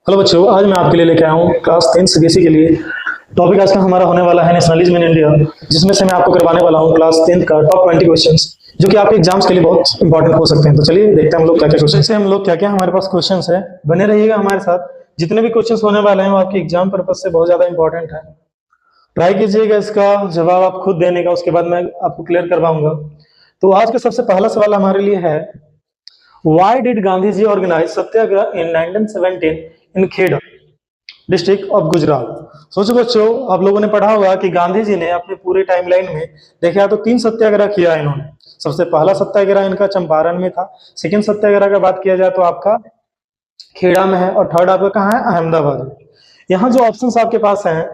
Hello बच्चों, आज मैं आपके लिए लेके आया हूँ क्लास 10 सीबीएसई के लिए। टॉपिक आज का हमारा होने वाला है नेशनलिज्म इन इंडिया, जिसमें से मैं आपको करवाने वाला हूँ क्लास 10 का टॉप 20 क्वेश्चंस, जो कि आपके एग्जाम्स के लिए बहुत इंपॉर्टेंट हो सकते हैं। तो चलिए देखते हैं हम लोग क्या क्या क्वेश्चन से हम लोग क्या क्या हमारे पास क्वेश्चंस है। बने रहिएगा हमारे साथ। जितने भी क्वेश्चंस होने वाले हैं वो आपके एग्जाम पर्पज से बहुत ज्यादा इंपॉर्टेंट है। ट्राई कीजिएगा इसका जवाब आप खुद देने का, उसके बाद मैं आपको क्लियर करवाऊंगा। तो आज का सबसे पहला सवाल हमारे लिए है, Why did Gandhi ji organize satyagraha in 1917 in Kheda district of Gujarat? सोचो बच्चों, आप लोगों ने पढ़ा होगा कि गांधी जी ने अपने पूरे टाइमलाइन में देखा तो 3 सत्याग्रह किया इन्होंने। सबसे पहला सत्याग्रह इनका चंपारण में था। सेकंड सत्याग्रह का बात किया जाए तो आपका खेड़ा में है, और थर्ड आपका कहाँ है? अहमदाबाद में। यहाँ जो ऑप्शंस आपके पास हैं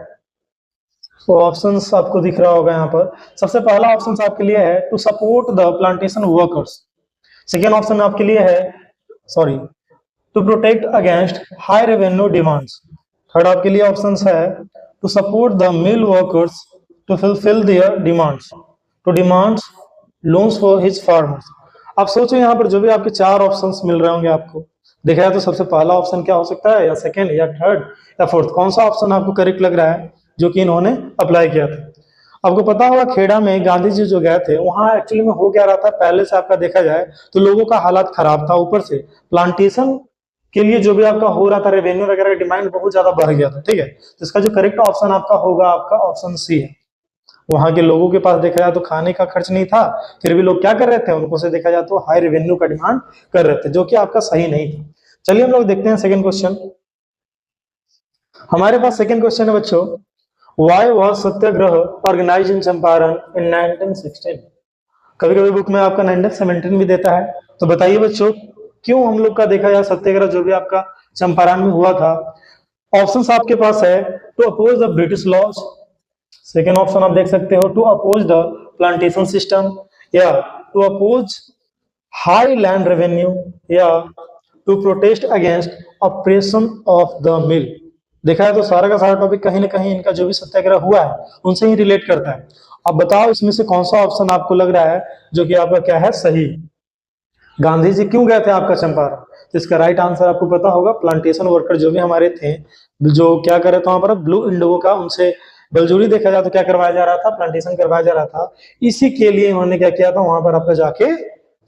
वो ऑप्शंस आपको दिख रहा होगा यहाँ पर। सबसे पहला ऑप्शन आपके लिए है to support the plantation workers. Second option आपके लिए है to protect against high revenue demands. Third आपके लिए ऑप्शन है to support the mill workers to fulfil their demands, to demands loans for his farmers. आप सोचो यहाँ पर जो भी आपके 4 ऑप्शंस मिल रहे होंगे आपको, देखा जाए तो सबसे पहला ऑप्शन क्या हो सकता है, या सेकेंड या थर्ड या फोर्थ? कौन सा ऑप्शन आपको करेक्ट लग रहा है जो कि इन्होंने अप्लाई किया था? आपको पता होगा खेड़ा में गांधी जी जो गए थे, वहां एक्चुअली में हो क्या रहा था, पहले से आपका देखा जाए तो लोगों का हालात खराब था। ऊपर से प्लांटेशन के लिए जो भी आपका हो रहा था, रेवेन्यू वगैरह का डिमांड बहुत ज्यादा बढ़ गया था। ठीक है, तो इसका जो करेक्ट ऑप्शन आपका होगा, आपका ऑप्शन सी है। वहां के लोगों के पास देखा जाए तो खाने का खर्च नहीं था, फिर भी लोग क्या कर रहे थे, उनको से देखा जाए तो हाई रेवेन्यू का डिमांड कर रहे थे, जो कि आपका सही नहीं था। चलिए हम लोग देखते हैं सेकंड क्वेश्चन। हमारे पास सेकंड क्वेश्चन है बच्चों, Why was Satyagraha organized in Champaran in 1916? कभी कभी बुक में आपका 1917 भी देता है। तो बताइए बच्चों, क्यों हम लोग का देखा जाए सत्याग्रह जो भी आपका चंपारण में हुआ था? ऑप्शंस आपके पास है to oppose the British laws. Second option आप देख सकते हो to oppose the plantation system, या to oppose high land revenue, या to protest against operation of the mill. देखा है तो सारा का सारा टॉपिक कहीं ना कहीं इनका जो भी सत्याग्रह हुआ है उनसे ही रिलेट करता है। अब बताओ इसमें से कौन सा ऑप्शन आपको लग रहा है जो कि आपका क्या है, सही? गांधी जी क्यों गए थे आपका चंपारण? तो इसका राइट आंसर आपको पता होगा, प्लांटेशन वर्कर जो भी हमारे थे, जो क्या करे तो वहां पर ब्लू इंडिगो का उनसे बलजोरी देखा जाए तो क्या करवाया जा रहा था, प्लांटेशन करवाया जा रहा था। इसी के लिए उन्होंने क्या किया था, वहां पर आपका जाके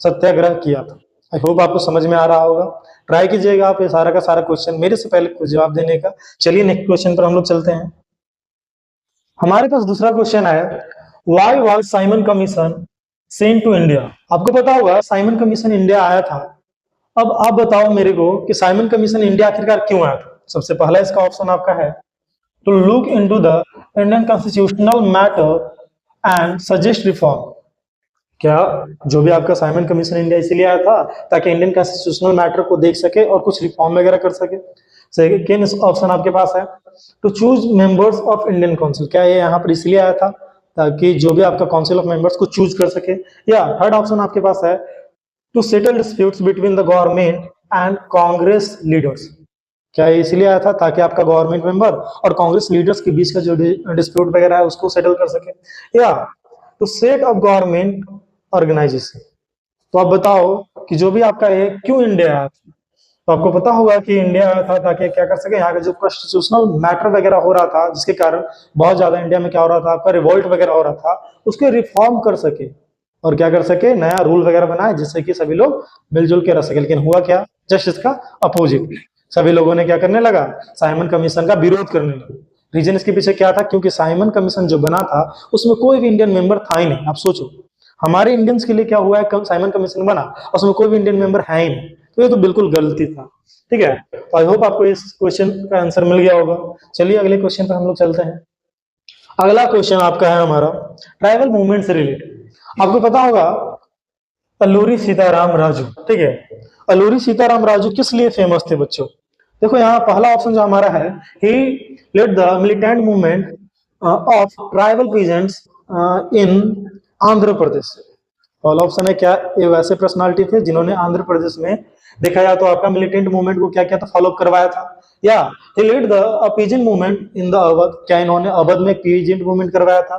सत्याग्रह किया था। आई होप आपको समझ में आ रहा होगा। ट्राई कीजिएगा आप ये सारा का सारा क्वेश्चन मेरे से पहले जवाब देने का। चलिए नेक्स्ट क्वेश्चन पर हम लोग चलते हैं। हमारे पास दूसरा क्वेश्चन है, why was Simon commission sent to India? आपको पता होगा साइमन कमीशन इंडिया आया था। अब आप बताओ मेरे को कि साइमन कमीशन इंडिया आखिरकार क्यों आया था? सबसे पहला इसका ऑप्शन आपका है to look into the Indian constitutional matter and suggest reform. क्या जो भी आपका साइमन कमीशन इंडिया इसलिए आया था ताकि इंडियन कॉन्स्टिट्यूशनल मैटर को देख सके और कुछ रिफॉर्म वगैरह कर सके? सेकेंड ऑप्शन आपके पास है to choose members of Indian council. क्या ये यहाँ पर इसलिए आया था ताकि जो भी आपका काउंसिल ऑफ मेंबर्स को चूज कर सके? या थर्ड ऑप्शन आपके पास है to settle disputes between the government and Congress leaders. क्या ये इसलिए आया था ताकि आपका गवर्नमेंट मेंबर और कांग्रेस लीडर्स के बीच का जो डिस्प्यूट वगैरह है उसको सेटल कर सके? या to set up government organization. तो आप बताओ कि जो भी आपका है क्यों इंडिया आया? तो आपको पता होगा कि इंडिया आया था ताकि क्या कर सके, यहाँ का जो कॉन्स्टिट्यूशनल मैटर वगैरह हो रहा था जिसके कारण बहुत ज्यादा इंडिया में क्या हो रहा था, आपका रिवोल्ट वगैरह हो रहा था, उसको रिफॉर्म कर सके और क्या कर सके, नया रूल वगैरह बनाए जिससे कि सभी लोग मिलजुल के रह सके। लेकिन हुआ क्या, जस्ट इसका अपोजिट। सभी लोगों ने क्या करने लगा, साइमन कमीशन का विरोध करने लगा। रीजन इसके पीछे क्या था, क्योंकि साइमन कमीशन जो बना था उसमें कोई भी इंडियन मेंबर था ही नहीं। आप सोचो हमारे इंडियंस के लिए क्या हुआ है, साइमन कमीशन बना उसमें कोई भी इंडियन मेंबर है ही नहीं, तो ये तो बिल्कुल गलती था। ठीक है, तो आई होप आपको इस क्वेश्चन का आंसर मिल गया होगा। चलिए अगले क्वेश्चन पर हम लोग चलते हैं। अगला क्वेश्चन आपका है हमारा ट्राइबल मूवमेंट से रिलेटेड। आपको पता होगा अल्लूरी सीताराम राजू। ठीक है, अल्लूरी सीताराम राजू किस लिए फेमस थे बच्चों? देखो यहाँ पहला ऑप्शन जो हमारा है, he led the militant movement of tribal peasants in Andhra Pradesh. पहला ऑप्शन है क्या, ये वैसे पर्सनालिटी थे जिन्होंने आंध्र प्रदेश में देखा जाए तो आपका मिलिटेंट मूवमेंट को क्या किया था, फॉलो करवाया था। या he led the peasant movement in the Awadh, क्या इन्होंने अवध में पीजेंट मूवमेंट करवाया था?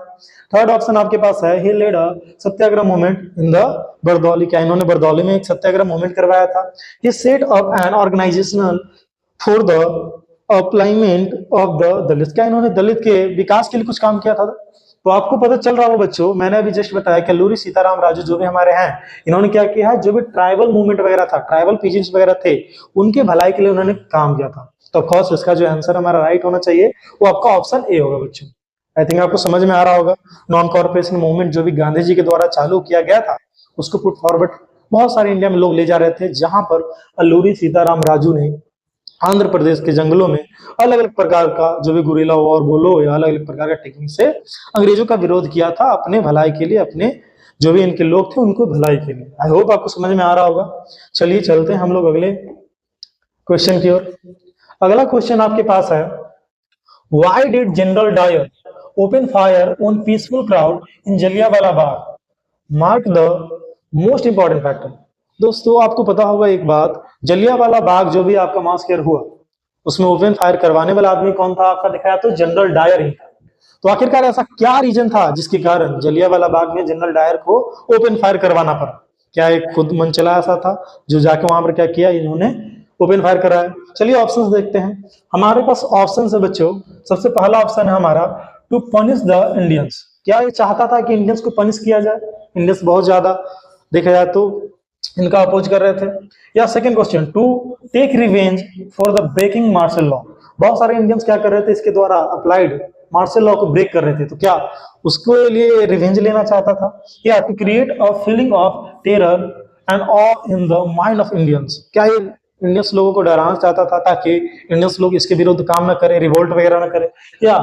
थर्ड ऑप्शन आपके पास है he led a Satyagraha movement in the Bardoli, क्या इन्होंने बरदौली में एक सत्याग्रह मूवमेंट करवाया था? he set up an organizational for the upliftment of the Dalit, क्या इन्होंने दलित के विकास के लिए कुछ काम किया था? तो आपको पता चल रहा हो बच्चों, मैंने अभी जस्ट बताया कि अल्लूरी सीताराम राजू जो भी हमारे हैं, इन्होंने क्या किया है, जो भी ट्राइबल मूवमेंट वगैरह था, ट्राइबल पीजेंट्स वगैरह थे, उनके भलाई के लिए उन्होंने काम किया था। तो ऑफकोर्स इसका जो आंसर हमारा राइट होना चाहिए वो आपका ऑप्शन ए होगा बच्चों। आई थिंक आपको समझ में आ रहा होगा। नॉन कॉर्पोरेशन मूवमेंट जो भी गांधी जी के द्वारा चालू किया गया था, उसको पुट फॉरवर्ड बहुत सारे इंडिया में लोग ले जा रहे थे, जहां पर अल्लूरी सीताराम राजू ने आंध्र प्रदेश के जंगलों में अलग अलग प्रकार का जो भी गुरिल्ला वॉर बोलो या अलग अलग प्रकार का टेक्निक से अंग्रेजों का विरोध किया था, अपने भलाई के लिए, अपने जो भी इनके लोग थे उनको भलाई के लिए। आई होप आपको समझ में आ रहा होगा। चलिए चलते हैं हम लोग अगले क्वेश्चन की ओर। अगला क्वेश्चन आपके पास है, why did General Dyer open fire on peaceful crowd in Jallianwala Bagh, mark the most important factor. दोस्तों आपको पता होगा एक बात, जलियांवाला बाग जो भी आपका मासकर हुआ, उसमें ओपन फायर करवाने वाला आदमी कौन था आपका दिखाया, तो जनरल डायर ही था। तो आखिरकार ऐसा क्या रीजन था जिसके कारण जलियांवाला बाग में जनरल डायर को ओपन फायर करवाना पड़ा? क्या एक खुद मन चला ऐसा था जो जाके वहां पर क्या किया, इन्होंने ओपन फायर कराया? चलिए ऑप्शंस देखते हैं। हमारे पास ऑप्शन है बच्चों, सबसे पहला ऑप्शन है हमारा टू पनिश द इंडियंस। क्या ये चाहता था कि इंडियंस को पनिश किया जाए? इंडियंस बहुत ज्यादा देखा जाए तो इनका अपोज कर रहे थे। या second question, to take revenge for the breaking martial law. बहुत सारे इंडियंस क्या कर रहे थे, इसके द्वारा अप्लाइड मार्शल लॉ को ब्रेक कर रहे थे, तो क्या उसके लिए रिवेंज लेना चाहता था? या to create a feeling of terror and awe in the mind of Indians. क्या ये इंडियंस लोगों को डराना चाहता था ताकि इंडियंस लोग इसके विरुद्ध काम ना करें, रिवोल्ट वगैरह ना करें? या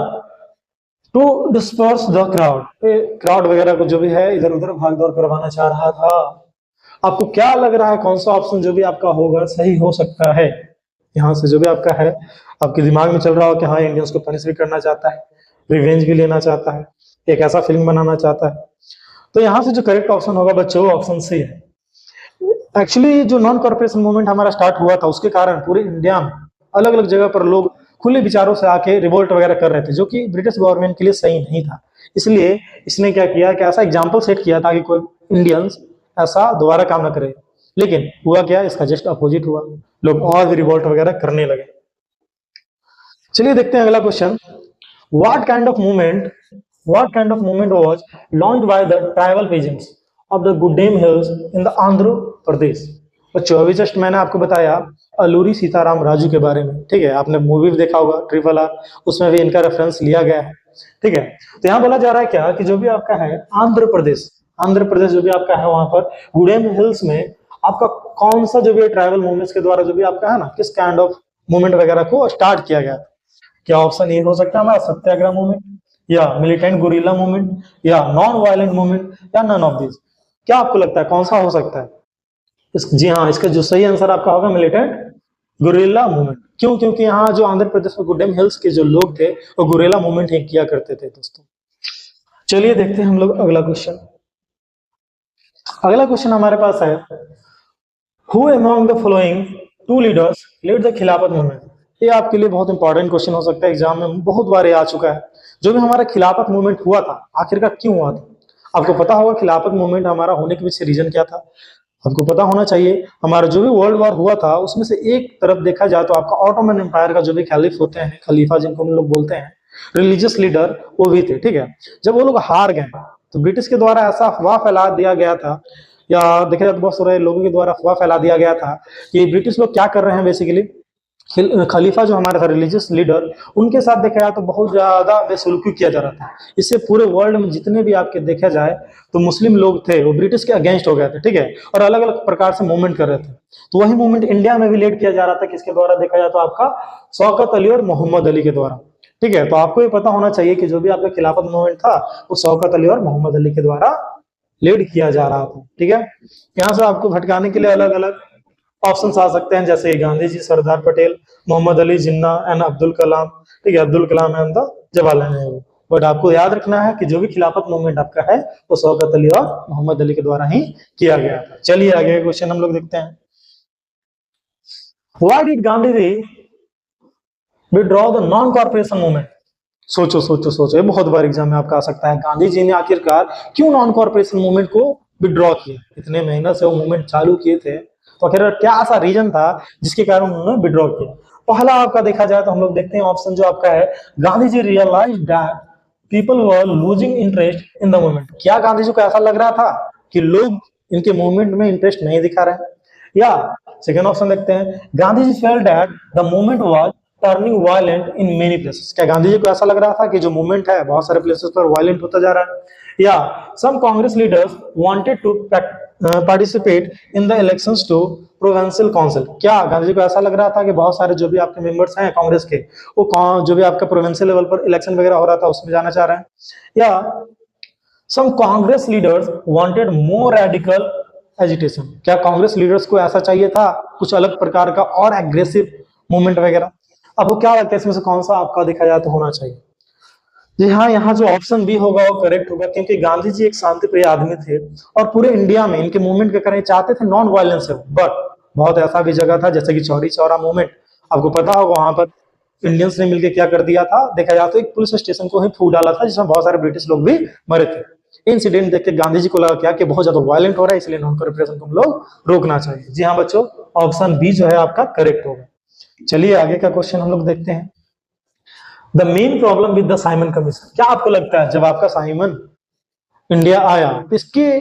to disperse the crowd, crowd वगैरह को जो भी है इधर उधर भाग दौड़ करवाना चाह रहा था? आपको क्या लग रहा है कौन सा ऑप्शन जो भी आपका होगा सही हो सकता है? यहाँ से जो भी आपका है, आपके दिमाग में चल रहा हो कि हाँ इंडियंस को पनिश भी करना चाहता है, रिवेंज भी लेना चाहता है, एक ऐसा फिल्म बनाना चाहता है। तो यहाँ से जो करेक्ट ऑप्शन होगा बच्चों वो ऑप्शन सी है। एक्चुअली जो नॉन कॉर्पोरेशन मूवमेंट हमारा स्टार्ट हुआ था, उसके कारण पूरे इंडिया में अलग अलग जगह पर लोग खुले विचारों से आके रिवोल्ट वगैरह कर रहे थे, जो कि ब्रिटिश गवर्नमेंट के लिए सही नहीं था। इसलिए इसने क्या किया कि ऐसा एग्जाम्पल सेट किया ताकि कोई इंडियंस ऐसा दोबारा काम ना करे। लेकिन हुआ क्या, इसका जस्ट अपोजिट हुआ, लोग और भी रिवोल्ट वगैरह करने लगे। चलिए देखते हैं अगला question, what kind of movement was launched by the tribal peasants of the Gudem hills in the Andhra Pradesh. बच्चों अभी जस्ट मैंने आपको बताया अल्लूरी सीताराम राजू के बारे में, ठीक है, आपने मूवी भी देखा होगा RRR, उसमें भी इनका रेफरेंस लिया गया है, ठीक है। तो यहाँ बोला जा रहा है क्या कि जो भी आपका है आंध्र प्रदेश जो भी आपका है, वहां पर गुडेम हिल्स में आपका कौन सा जो भी ट्राइबल मूवमेंट्स के द्वारा जो भी आपका है ना, किस काइंड ऑफ मूवमेंट वगैरह को स्टार्ट किया गया? क्या ऑप्शन ए हो सकता है हमारा सत्याग्रह मूवमेंट, या मिलिटेंट गुरिल्ला मूवमेंट, या नॉन वायलेंट मूवमेंट, या नन ऑफ दिस? क्या आपको लगता है कौन सा हो सकता है? जी हाँ, इसका जो सही आंसर आपका होगा मिलिटेंट गुरिल्ला मूवमेंट। क्यों? क्योंकि यहाँ जो आंध्र प्रदेश में गुडेम हिल्स के जो लोग थे वो गुरिल्ला मूवमेंट ही किया करते थे दोस्तों। चलिए देखते हैं हम लोग अगला क्वेश्चन। अगला क्वेश्चन हमारे पास है, who among the following two leaders lead the Khilafat movement. ये आपके लिए बहुत इंपॉर्टेंट क्वेश्चन हो सकता है, एग्जाम में बहुत बार आ चुका है। जो भी हमारा खिलाफत मूवमेंट हुआ था आखिरकार क्यों हुआ था? आपको पता होगा खिलाफत मूवमेंट हमारा होने के पीछे रीजन क्या था? आपको पता होना चाहिए। हमारा जो भी वर्ल्ड वॉर हुआ था उसमें से एक तरफ देखा जाए तो आपका ऑटोमन एम्पायर का जो भी खलीफ होते हैं, खलीफा जिनको हम लोग बोलते हैं, रिलीजियस लीडर, वो भी थे, ठीक है। जब वो लोग हार गए तो ब्रिटिश के द्वारा ऐसा अफवाह फैला दिया गया था, या देखा जाए तो बहुत सारे लोगों के द्वारा अफवाह फैला दिया गया था कि ब्रिटिश लोग क्या कर रहे हैं, बेसिकली खलीफा जो हमारा था रिलीजियस लीडर, उनके साथ देखा जाए तो बहुत ज्यादा बेसलूकी किया जा रहा था। इससे पूरे वर्ल्ड में जितने भी आपके देखा जाए तो मुस्लिम लोग थे वो ब्रिटिश के अगेंस्ट हो गए थे, ठीक है, और अलग अलग प्रकार से मूवमेंट कर रहे थे। तो वही मूवमेंट इंडिया में भी लीड किया जा रहा था, किसके द्वारा देखा जाए तो आपका शौकत अली और मोहम्मद अली के द्वारा, ठीक है। तो आपको ये पता होना चाहिए कि जो भी आपका खिलाफत मूवमेंट था वो शौकत अली और मोहम्मद अली के द्वारा लीड किया जा रहा था, ठीक है। यहाँ से आपको भटकाने के लिए अलग अलग ऑप्शंस आ सकते हैं, जैसे गांधी जी, सरदार पटेल, मोहम्मद अली जिन्ना एंड अब्दुल कलाम, ठीक है, Abdul Kalam and the Jawaharlal Nehru. But आपको याद रखना है कि जो भी खिलाफत मूवमेंट आपका है वो शौकत अली और मोहम्मद अली के द्वारा ही किया गया था। चलिए आगे क्वेश्चन हम लोग देखते हैं, why did Gandhi ji withdraw the non corporation movement. सोचो सोचो सोचो, ये बहुत बार एग्जाम में आपका आ सकता है, गांधी जी ने आखिरकार क्यों नॉन कॉर्पोरेशन मूवमेंट को विड्रॉ किया? इतने मेहनत से वो मूवमेंट चालू किए थे, तो आखिर क्या ऐसा रीजन था जिसके कारण उन्होंने विड्रॉ किया? पहला आपका देखा जाए तो हम लोग देखते हैं ऑप्शन जो आपका है, Gandhi ji realise that people were losing interest in the movement. क्या गांधी जी को ऐसा लग रहा था कि लोग इनके मूवमेंट में इंटरेस्ट नहीं दिखा रहे हैं? या सेकेंड ऑप्शन देखते हैं, Gandhi ji felt that the movement was turning violent in many places. क्या गांधी जी को ऐसा लग रहा था कि जो मूवमेंट है बहुत सारे प्लेसेस पर वायलेंट होता जा रहा है? या some Congress leaders wanted to participate in the elections to provincial council. क्या गांधी जी को ऐसा लग रहा था कि बहुत सारे जो भी आपके मेंबर्स हैं कांग्रेस के, वो जो भी आपका प्रोविंशियल लेवल पर इलेक्शन वगैरह हो रहा था उसमें जाना चाह रहे हैं? या some Congress leaders wanted more radical agitation. क्या कांग्रेस लीडर्स को ऐसा चाहिए था कुछ अलग प्रकार का और एग्रेसिव मूवमेंट वगैरह? आपको क्या लगता है इसमें से कौन सा आपका देखा जाए तो होना चाहिए? जी हाँ, यहाँ जो ऑप्शन बी होगा वो करेक्ट होगा, क्योंकि गांधी जी एक शांति प्रिय आदमी थे और पूरे इंडिया में इनके मूवमेंट के करना चाहते थे नॉन वायलेंस से। बट बहुत ऐसा भी जगह था जैसे कि चौरी चौरा मूवमेंट, आपको पता होगा वहां पर इंडियंस ने मिलकर क्या कर दिया था, देखा जाए तो एक पुलिस स्टेशन को ही फूक डाला था जिसमें बहुत सारे ब्रिटिश लोग भी मरे थे। इंसिडेंट देख के गांधी जी को लगा क्या कि बहुत ज्यादा वायलेंट हो रहा है, इसलिए नॉन कॉर्पोरेशन को हम लोग रोकना चाहिए। जी हाँ बच्चों, ऑप्शन बी जो है आपका करेक्ट होगा। चलिए आगे का क्वेश्चन हम लोग देखते हैं। The main problem with the Simon commission. क्या आपको लगता है जब आपका साइमन इंडिया आया तो इसके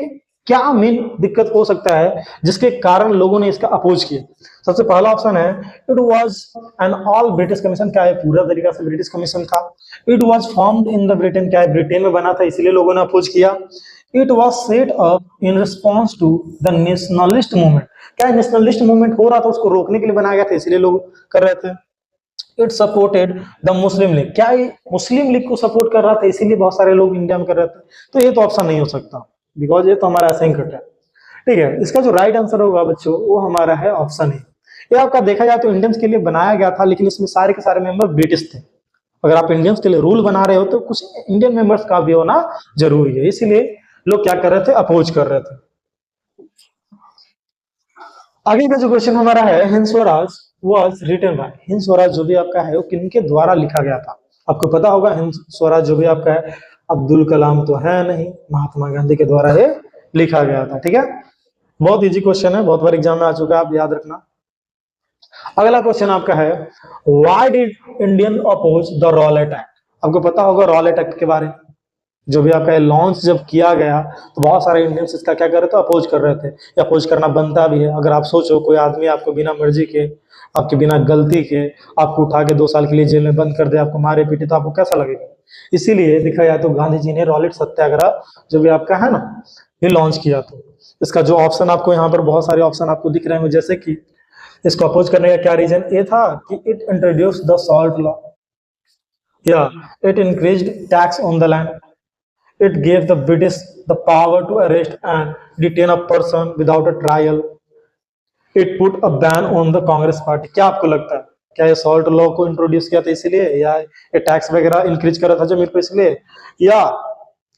क्या मेन दिक्कत हो सकता है जिसके कारण लोगों ने इसका अपोज किया? सबसे पहला ऑप्शन है, it was an all British commission. क्या है पूरा तरीका से ब्रिटिश कमीशन था? It was formed in the Britain. क्या है ब्रिटेन में बना था इसलिए लोगों ने अपोज किया? It was set up in response to the nationalist movement. क्या नेशनलिस्ट मूवमेंट हो रहा था उसको रोकने के लिए बनाया गया था इसलिए लोग कर रहे थे? It supported the Muslim league. क्या ये मुस्लिम लीग को सपोर्ट कर रहा था इसीलिए बहुत सारे लोग इंडिया में कर रहे थे? तो ये तो ऑप्शन नहीं हो सकता, बिकॉज ये तो हमारा ऐसा ही कट है। ठीक है, इसका जो राइट आंसर होगा बच्चों वो हमारा है ऑप्शन ए। ये आपका देखा जाए तो इंडियंस के लिए बनाया गया था, लेकिन इसमें सारे के सारे मेंबर ब्रिटिश थे। अगर आप इंडियंस के लिए रूल बना रहे हो तो कुछ इंडियन मेंबर्स का भी होना जरूरी है, इसीलिए लोग क्या कर रहे थे, अपोज कर रहे थे। आगे का जो क्वेश्चन हमारा है, Hind Swaraj was written by. Hind Swaraj जो भी आपका है वो किनके द्वारा लिखा गया था? आपको पता होगा हिंद स्वराज जो भी आपका है, अब्दुल कलाम तो है नहीं, महात्मा गांधी के द्वारा ये लिखा गया था। ठीक है, बहुत इजी क्वेश्चन है, बहुत बार एग्जाम में आ चुका है, आप याद रखना। अगला क्वेश्चन आपका है, why did Indian oppose the Rowlatt Act? आपको पता होगा रॉलेट एक्ट के बारे में, जो भी आपका लॉन्च जब किया गया तो बहुत सारे इंडियंस इसका क्या कर रहे थे, अपोज कर रहे थे। या अपोज करना बनता भी है। अगर आप सोचो कोई आदमी आपको बिना मर्जी के, आपके बिना गलती के आपको उठा के 2 साल के लिए जेल में बंद कर दे, आपको मारे पीटे, तो आपको कैसा लगेगा? इसीलिए देखा जाए तो गांधी जी ने रॉलेट सत्याग्रह जो भी आपका है ना ये लॉन्च किया। तो इसका जो ऑप्शन आपको यहाँ पर बहुत सारे ऑप्शन आपको दिख रहे हैं, जैसे कि इसको अपोज करने का क्या रीजन ये था कि it introduce the salt law, या it increased tax on the land, it gave the British the power to arrest and detain a person without a trial, it put a ban on the Congress party। क्या आपको लगता है क्या ये salt law को introduce किया था इसलिए, या ये टैक्स वगैरह इंक्रीज करा था जमीन पर इसलिए, या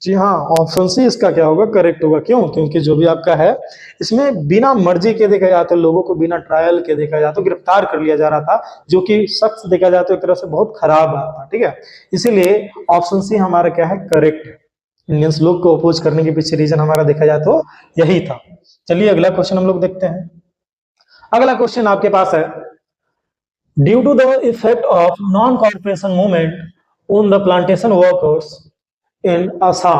जी हाँ ऑप्शन सी इसका क्या होगा, करेक्ट होगा। क्यों? क्योंकि जो भी आपका है इसमें बिना मर्जी के देखा जाए तो लोगों को बिना ट्रायल के देखा जाए तो गिरफ्तार कर लिया जा रहा था, जो कि सख्त देखा जाए तो एक तरह से बहुत खराब बात था। ठीक है, इसीलिए ऑप्शन सी हमारा क्या है, करेक्ट है। इंडियंस लोग को अपोज करने के पीछे रीजन हमारा देखा जाए तो यही था। चलिए अगला क्वेश्चन हम लोग देखते हैं। अगला क्वेश्चन आपके पास है, due to the effect of non corporation movement on the plantation workers in Assam.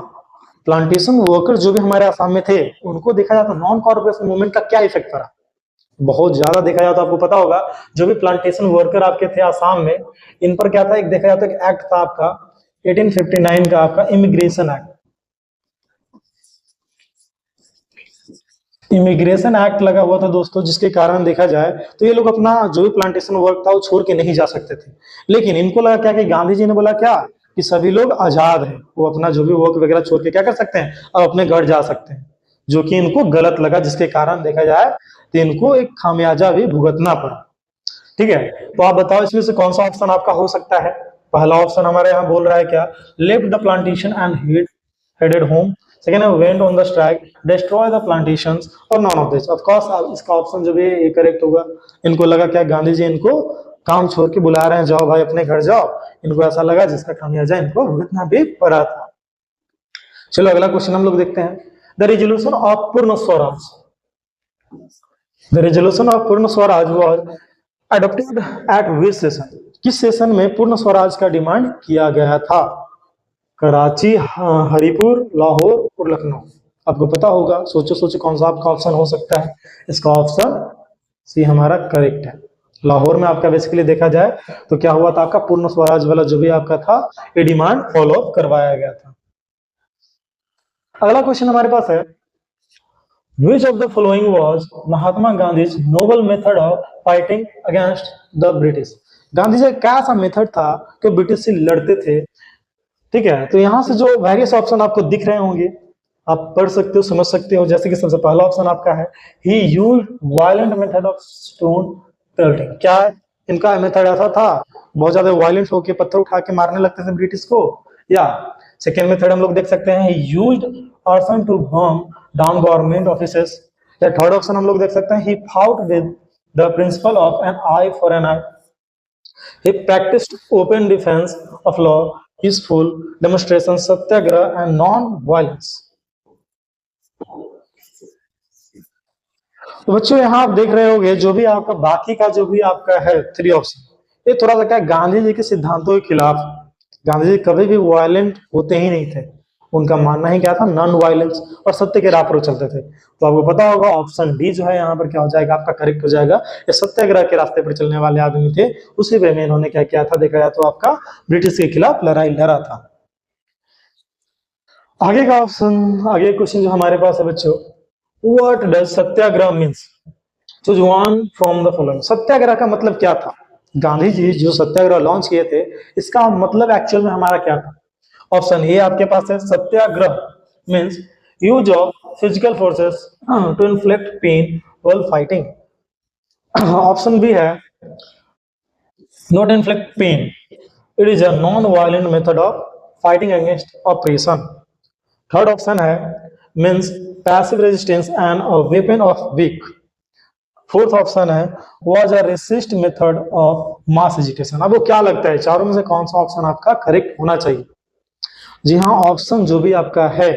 Plantation worker जो भी हमारे असम में थे उनको देखा जाए तो नॉन कॉर्पोरेशन मूवमेंट का क्या इफेक्ट पड़ा? बहुत ज्यादा देखा जाए तो आपको पता होगा जो भी प्लांटेशन वर्कर आपके थे आसाम में, इन पर क्या था, एक देखा जाए तो एक एक्ट था आपका 1859 का, आपका इमिग्रेशन एक्ट। इमिग्रेशन एक्ट लगा हुआ था दोस्तों, जिसके कारण देखा जाए तो ये लोग अपना जो भी प्लांटेशन वर्क था वो छोड़ के नहीं जा सकते थे। लेकिन इनको लगा क्या कि गांधी जी ने बोला क्या कि सभी लोग आजाद हैं, वो अपना जो भी वर्क वगैरह छोड़ के क्या कर सकते हैं, अब अपने घर जा सकते हैं, जो कि इनको गलत लगा, जिसके कारण देखा जाए तो इनको एक खामियाजा भी भुगतना पड़ा। ठीक है, तो आप बताओ इसमें से कौन सा ऑप्शन आपका हो सकता है? पहला ऑप्शन हमारे यहाँ बोल रहा है क्या, left the plantation and headed home. Second है went on the strike, destroy the plantations, और none of this. Of course इसका ऑप्शन जो भी ये करेक्ट होगा। इनको लगा क्या गांधी जी इनको काम छोड़ के बुला रहे हैं, जाओ भाई अपने घर जाओ, इनको ऐसा लगा, जिसका खामियाजा इनको भुगतना भी पड़ा था। चलो अगला क्वेश्चन हम लोग देखते हैं, द रेजोल्यूशन ऑफ पूर्ण स्वराज। द रेजोल्यूशन ऑफ पूर्ण Swaraj was adopted eight which session, किस सेशन में पूर्ण स्वराज का डिमांड किया गया था? कराची, हरिपुर, लाहौर और लखनऊ। आपको पता होगा, सोचो सोचो कौन सा आपका ऑप्शन हो सकता है। इसका ऑप्शन सी हमारा करेक्ट है। लाहौर में आपका बेसिकली देखा जाए तो क्या हुआ था, आपका पूर्ण स्वराज वाला जो भी आपका था ये डिमांड फॉलो करवाया गया था। अगला क्वेश्चन हमारे पास है, Which of the following was Mahatma Gandhi's noble method of fighting against the British? Gandhi ji का क्या ऐसा मेथड था कि ब्रिटिश से लड़ते थे? ठीक है, तो यहाँ से जो वेरियस ऑप्शन आपको दिख रहे होंगे आप पढ़ सकते हो, समझ सकते हो। जैसे कि सबसे पहला ऑप्शन आपका है ही used violent method of stone pelting. क्या इनका मेथड ऐसा था, बहुत ज्यादा वायलेंट होकर पत्थर उठा के मारने लगते थे ब्रिटिश को? या सेकेंड मेथड हम लोग देख सकते हैं he used arson to burn down government offices. या थर्ड ऑप्शन हम लोग देख सकते हैं he fought with the principle of an eye for an eye. He practiced open defense of law, peaceful demonstrations, satyagraha and non-violence। तो बच्चों यहाँ आप देख रहे होंगे जो भी आपका बाकी का जो भी आपका है थ्री ऑप्शन, ये थोड़ा सा क्या गांधी जी के सिद्धांतों के खिलाफ। गांधी जी कभी भी वायलेंट होते ही नहीं थे, उनका मानना ही क्या था, नॉन वायलेंस और सत्य के राह पर चलते थे। तो आपको पता होगा ऑप्शन डी जो है यहाँ पर क्या हो जाएगा, आपका करेक्ट हो जाएगा। ये सत्याग्रह के रास्ते पर चलने वाले आदमी थे, उसी वे में इन्होंने क्या किया था, देखा जाए तो आपका ब्रिटिश के खिलाफ लड़ाई लड़ा था। आगे का ऑप्शन, आगे क्वेश्चन जो हमारे पास है बच्चों, what does satyagraha means? Choose one from the following. Satyagraha का मतलब क्या था? गांधी जी जो सत्याग्रह लॉन्च किए थे इसका मतलब एक्चुअल में हमारा क्या था? ऑप्शन ए आपके पास है satyagraha means use of physical forces to inflict pain while fighting. Option B है not inflict pain, it is a non violent method of fighting against operation. Third option है means passive resistance and a weapon of weak. Fourth option है was a racist method of mass agitation. आपको क्या लगता है चारों में से कौन सा ऑप्शन आपका करेक्ट होना चाहिए? जी हाँ, ऑप्शन जो भी आपका है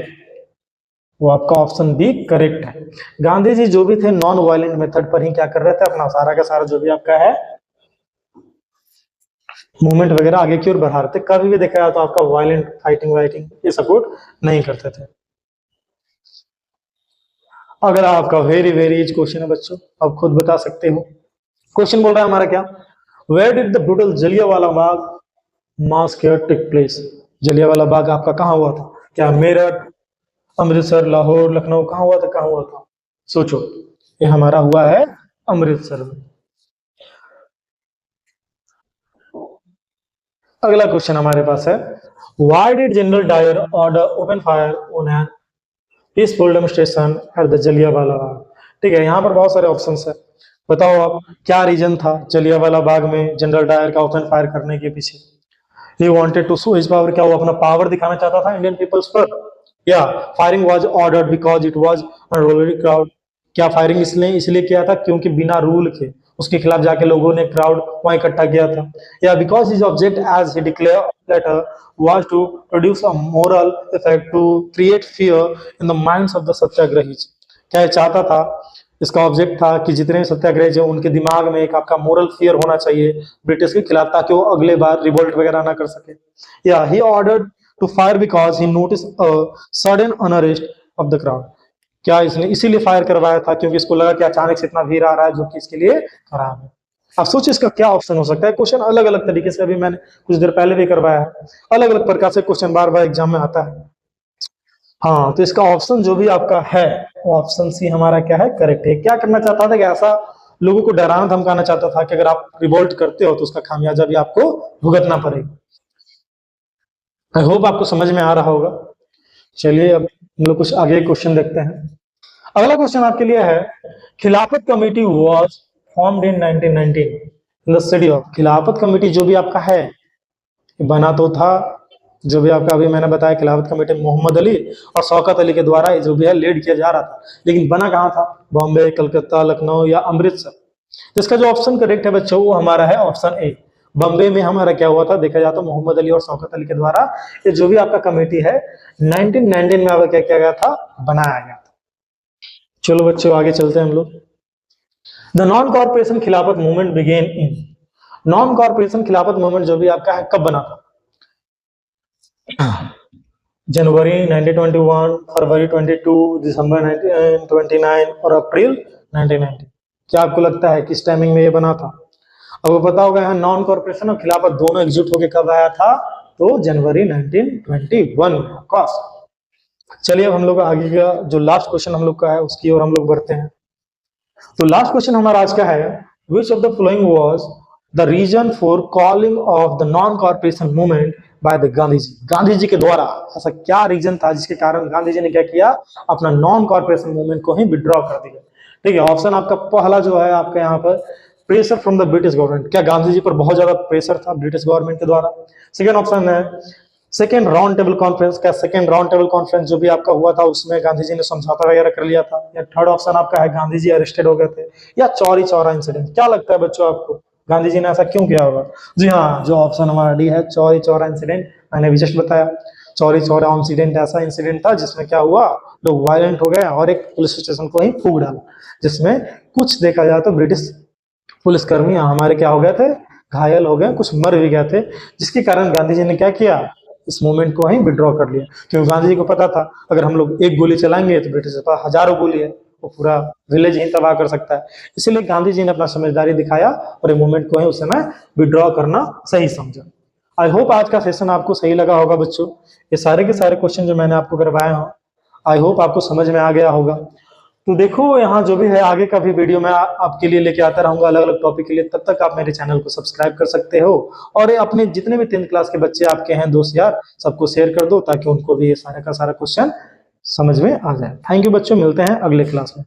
वो आपका ऑप्शन बी करेक्ट है। गांधी जी जो भी थे नॉन वायलेंट मेथड पर ही क्या कर रहे थे, अपना सारा का सारा जो भी आपका है मूवमेंट वगैरह आगे की ओर बढ़ा रहे थे। कभी भी देखा जाए तो आपका वायलेंट फाइटिंग वाइटिंग ये सपोर्ट नहीं करते थे। अगर आपका वेरी वेरी इज क्वेश्चन है बच्चों, आप खुद बता सकते हो। क्वेश्चन बोल रहा है हमारा क्या, where did the brutal Jallianwala Bagh massacre take place? Jallianwala Bagh आपका कहाँ हुआ था? क्या मेरठ, अमृतसर, लाहौर, लखनऊ, कहाँ हुआ था, कहाँ हुआ था? सोचो, ये हमारा हुआ है अमृतसर में। अगला क्वेश्चन हमारे पास है, why did General Dyer order open fire on an peaceful demonstration at the Jallianwala Bagh? ठीक है, यहाँ पर बहुत सारे ऑप्शंस है, बताओ आप क्या रीजन था जलियांवाला बाग में जनरल डायर का ओपन फायर करने के पीछे? He wanted to show his power, क्या वो अपना पावर दिखाना चाहता था इंडियन पीपल्स पर? या firing was ordered because it was unruly crowd? क्या फायरिंग इसलिए किया था क्योंकि बिना रूल के उसके खिलाफ जाके लोगों ने क्राउड वहां इकट्ठा किया था? या because his object as he declared later was to produce a moral effect to create fear in the minds of the satyagrahis? क्या ये चाहता था, इसका ऑब्जेक्ट था कि जितने भी सत्याग्रही जो उनके दिमाग में एक आपका मोरल फियर होना चाहिए ब्रिटिश के खिलाफ, ताकि वो अगले बार रिवोल्ट वगैरह ना कर सके? या he ordered to fire because he notice a sudden unrest of the crowd? क्या इसने इसीलिए फायर करवाया था क्योंकि इसको लगा कि अचानक से इतना भीड़ आ रहा है जो कि इसके लिए खराब है? आप सोचिए इसका क्या ऑप्शन हो सकता है। क्वेश्चन अलग अलग तरीके से अभी मैंने कुछ देर पहले भी करवाया है, अलग अलग प्रकार से क्वेश्चन बार बार एग्जाम में आता है। हाँ, तो इसका ऑप्शन जो भी आपका है वो ऑप्शन सी हमारा क्या है, करेक्ट है। क्या करना चाहता था कि ऐसा लोगों को डराना धमकाना चाहता था कि अगर आप रिवोल्ट करते हो तो उसका खामियाजा भी आपको भुगतना पड़ेगा। आई होप आपको समझ में आ रहा होगा। चलिए अब हम लोग कुछ आगे क्वेश्चन देखते हैं। अगला क्वेश्चन आपके लिए है, खिलाफत committee was formed in 1919 in the city of. खिलाफत कमेटी जो भी आपका है बना तो था, जो भी आपका अभी मैंने बताया खिलाफत कमेटी मोहम्मद अली और शौकत अली के द्वारा जो भी है लीड किया जा रहा था, लेकिन बना कहाँ था, बॉम्बे, कलकत्ता, लखनऊ या अमृतसर? तो इसका जो ऑप्शन करेक्ट है बच्चों वो हमारा है ऑप्शन ए। बॉम्बे में हमारा क्या हुआ था, देखा जाता मोहम्मद अली और शौकत अली के द्वारा ये जो भी आपका कमेटी है 1919 में आपका क्या किया गया था, बनाया गया था। चलो बच्चों आगे चलते हैं हम लोग। द नॉन कॉर्पोरेशन खिलाफत movement began in, non corporation खिलाफत मूवमेंट जो भी आपका है कब बना था? जनवरी 1921, फरवरी 22, दिसंबर 1929 और अप्रैल 1990। क्या आपको लगता है किस टाइमिंग में ये बना था? आपको पता होगा यहाँ नॉन कॉर्पोरेशन और खिलाफत दोनों एकजुट होकर कब आया था? तो जनवरी 1921 में। ऑफकोर्स। चलिए अब हम लोग आगे का जो लास्ट क्वेश्चन हम लोग का है उसकी ओर हम लोग बढ़ते हैं। तो लास्ट क्वेश्चन हमारा आज का है, which of the following was the reason for calling off the non corporation movement by the Gandhi ji? Gandhi ji के द्वारा ऐसा क्या रीजन था जिसके कारण गांधी जी ने क्या किया? अपना नॉन कॉर्पोरेशन मूवमेंट को ही विड्रॉ कर दिया। ठीक है, ऑप्शन आपका पहला जो है आपका यहाँ पर pressure from the British government. क्या गांधी जी पर बहुत ज्यादा प्रेशर था ब्रिटिश गवर्नमेंट के द्वारा? सेकेंड ऑप्शन है सेकेंड राउंड टेबल कॉन्फ्रेंस। क्या सेकेंड राउंड टेबल कॉन्फ्रेंस जो भी आपका हुआ था उसमें गांधी जी ने समझौता वगैरह कर लिया था? या थर्ड ऑप्शन आपका है गांधी जी अरेस्टेड हो गए थे? या चौरी चौरा इंसिडेंट? क्या लगता है बच्चों आपको गांधी जी ने ऐसा क्यों किया होगा? जी हाँ, जो ऑप्शन हमारा डी है चौरी चौरा इंसिडेंट, मैंने भी जस्ट बताया। चौरी चौरा इंसिडेंट ऐसा इंसिडेंट था जिसमें क्या हुआ, लोग वायलेंट हो गए और एक पुलिस स्टेशन को ही फूंक डाला, जिसमें कुछ देखा जाए तो ब्रिटिश पुलिसकर्मी हमारे क्या हो गए थे, घायल हो गए, कुछ मर भी गए थे, जिसके कारण गांधी जी ने क्या किया, इस मूवमेंट को ही विड्रॉ कर लिया। क्योंकि गांधी जी को पता था अगर हम लोग एक गोली चलाएंगे तो ब्रिटिश के पास हजारों गोली है, वो पूरा विलेज ही तबाह कर सकता है। इसलिए गांधी जी ने अपना समझदारी दिखाया और ये मूवमेंट को ही उस समय विड्रॉ करना सही समझा। आई होप आज का सेशन आपको सही लगा होगा बच्चों। ये सारे के सारे क्वेश्चन जो मैंने आपको करवाए हो, आई होप आपको समझ में आ गया होगा। तो देखो यहाँ जो भी है आगे का भी वीडियो मैं आपके लिए लेके आता रहूंगा अलग अलग टॉपिक के लिए। तब तक आप मेरे चैनल को सब्सक्राइब कर सकते हो और ये अपने जितने भी 10th क्लास के बच्चे आपके हैं दोस्त यार, सबको शेयर कर दो ताकि उनको भी ये सारा का सारा क्वेश्चन समझ में आ जाए। थैंक यू बच्चों, मिलते हैं अगले क्लास में।